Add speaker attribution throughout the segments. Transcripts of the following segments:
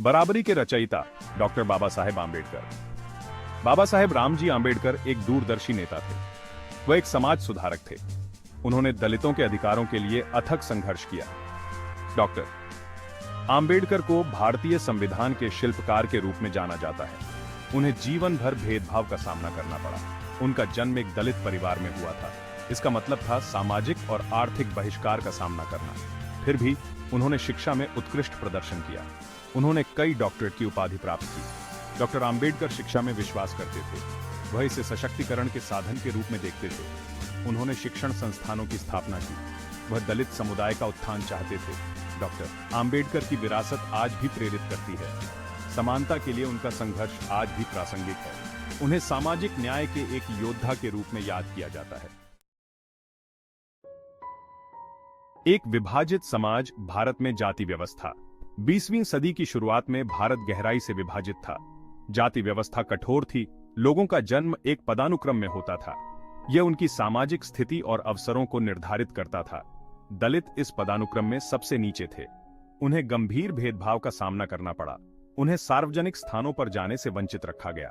Speaker 1: बराबरी के रचयिता डॉक्टर बाबा साहेब आंबेडकर। बाबा साहेब रामजी आंबेडकर एक दूरदर्शी नेता थे। वह एक समाज सुधारक थे। उन्होंने दलितों के अधिकारों के लिए अथक संघर्ष किया। डॉक्टर आंबेडकर को भारतीय संविधान के शिल्पकार के रूप में जाना जाता है। उन्हें जीवन भर भेदभाव का सामना करना पड़ा। उनका जन्म एक दलित परिवार में हुआ था। इसका मतलब था सामाजिक और आर्थिक बहिष्कार का सामना करना। फिर भी उन्होंने शिक्षा में उत्कृष्ट प्रदर्शन किया। उन्होंने कई डॉक्टरेट की उपाधि प्राप्त की। डॉक्टर आंबेडकर शिक्षा में विश्वास करते थे। वह इसे सशक्तिकरण के साधन के रूप में देखते थे। उन्होंने शिक्षण संस्थानों की स्थापना की। वह दलित समुदाय का उत्थान चाहते थे। डॉक्टर आंबेडकर की विरासत आज भी प्रेरित करती है। समानता के लिए उनका संघर्ष आज भी प्रासंगिक है। उन्हें सामाजिक न्याय के एक योद्धा के रूप में याद किया जाता है। एक विभाजित समाज, भारत में जाति व्यवस्था। 20वीं सदी की शुरुआत में भारत गहराई से विभाजित था। जाति व्यवस्था कठोर थी। लोगों का जन्म एक पदानुक्रम में होता था। यह उनकी सामाजिक स्थिति और अवसरों को निर्धारित करता था। दलित इस पदानुक्रम में सबसे नीचे थे। उन्हें गंभीर भेदभाव का सामना करना पड़ा। उन्हें सार्वजनिक स्थानों पर जाने से वंचित रखा गया।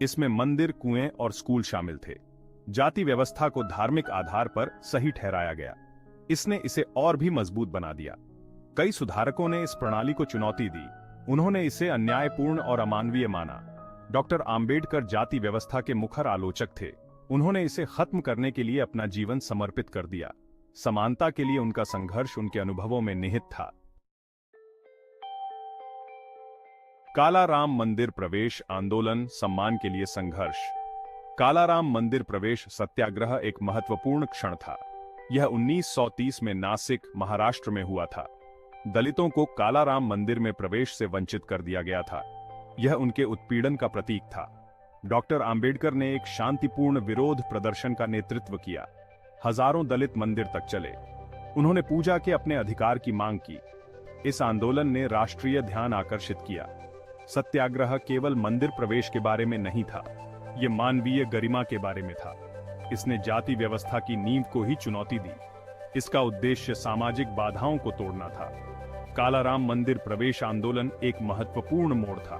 Speaker 1: इसमें मंदिर, कुएं और स्कूल शामिल थे। जाति व्यवस्था को धार्मिक आधार पर सही ठहराया गया। इसने इसे और भी मजबूत बना दिया। कई सुधारकों ने इस प्रणाली को चुनौती दी। उन्होंने इसे अन्यायपूर्ण और अमानवीय माना। डॉक्टर आंबेडकर जाति व्यवस्था के मुखर आलोचक थे। उन्होंने इसे खत्म करने के लिए अपना जीवन समर्पित कर दिया। समानता के लिए उनका संघर्ष उनके अनुभवों में निहित था। काला राम मंदिर प्रवेश आंदोलन, सम्मान के लिए संघर्ष। काला राम मंदिर प्रवेश सत्याग्रह एक महत्वपूर्ण क्षण था। यह 1930 में नासिक, महाराष्ट्र में हुआ था। दलितों को काला राम मंदिर में प्रवेश से वंचित कर दिया गया था। यह उनके उत्पीड़न का प्रतीक था। डॉक्टर आंबेडकर ने एक शांतिपूर्ण विरोध प्रदर्शन का नेतृत्व किया। हजारों दलित मंदिर तक चले। उन्होंने पूजा के अपने अधिकार की मांग की। इस आंदोलन ने राष्ट्रीय ध्यान आकर्षित किया। सत्याग्रह केवल मंदिर प्रवेश के बारे में नहीं था, यह मानवीय गरिमा के बारे में था। इसने जाति व्यवस्था की नींव को ही चुनौती दी। इसका उद्देश्य सामाजिक बाधाओं को तोड़ना था। काला राम मंदिर प्रवेश आंदोलन एक महत्वपूर्ण मोड़ था।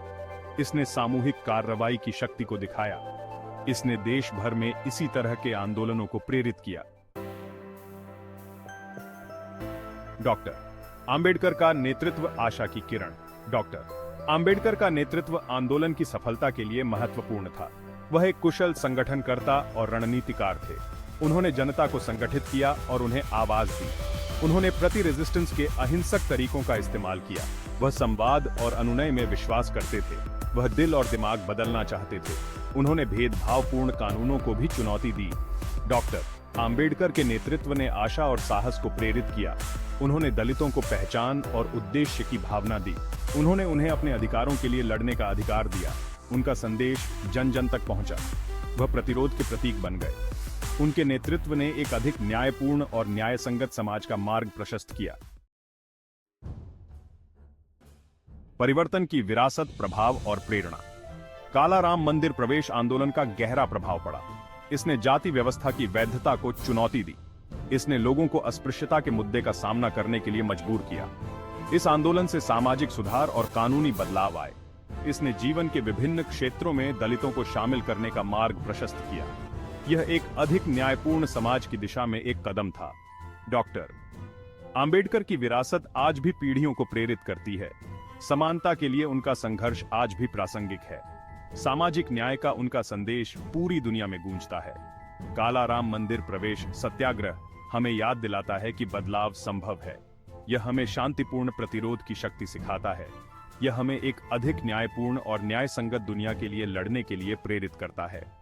Speaker 1: इसने सामूहिक कार्रवाई की शक्ति को दिखाया। इसने देश भर में इसी तरह के आंदोलनों को प्रेरित किया। डॉक्टर आंबेडकर का नेतृत्व, आशा की किरण। डॉक्टर आंबेडकर का नेतृत्व आंदोलन की सफलता के लिए महत्वपूर्ण था। वह एक कुशल संगठनकर्ता और रणनीतिकार थे। उन्होंने जनता को संगठित किया और उन्हें आवाज दी। उन्होंने प्रति रेजिस्टेंस के अहिंसक तरीकों का इस्तेमाल किया। वह संवाद और अनुनय में विश्वास करते थे। वह दिल और दिमाग बदलना चाहते थे। उन्होंने भेदभावपूर्ण कानूनों को भी चुनौती दी। डॉक्टर आंबेडकर के नेतृत्व ने आशा और साहस को प्रेरित किया। उन्होंने दलितों को पहचान और उद्देश्य की भावना दी। उन्होंने उन्हें अपने अधिकारों के लिए लड़ने का अधिकार दिया। उनका संदेश जन जन तक पहुंचा। वह प्रतिरोध के प्रतीक बन गए। उनके नेतृत्व ने एक अधिक न्यायपूर्ण और न्यायसंगत समाज का मार्ग प्रशस्त किया। परिवर्तन की विरासत, प्रभाव और प्रेरणा। काला राम मंदिर प्रवेश आंदोलन का गहरा प्रभाव पड़ा। इसने जाति व्यवस्था की वैधता को चुनौती दी। इसने लोगों को अस्पृश्यता के मुद्दे का सामना करने के लिए मजबूर किया। इस आंदोलन से सामाजिक सुधार और कानूनी बदलाव आए। इसने जीवन के विभिन्न क्षेत्रों में दलितों को शामिल करने का मार्ग प्रशस्त किया। यह एक अधिक न्यायपूर्ण समाज की दिशा में एक कदम था। डॉक्टर आंबेडकर की विरासत आज भी पीढ़ियों को प्रेरित करती है। समानता के लिए उनका संघर्ष आज भी प्रासंगिक है। सामाजिक न्याय का उनका संदेश पूरी दुनिया में गूंजता है। काला राम मंदिर प्रवेश सत्याग्रह हमें याद दिलाता है कि बदलाव संभव है। यह हमें शांतिपूर्ण प्रतिरोध की शक्ति सिखाता है। यह हमें एक अधिक न्यायपूर्ण और न्यायसंगत दुनिया के लिए लड़ने के लिए प्रेरित करता है।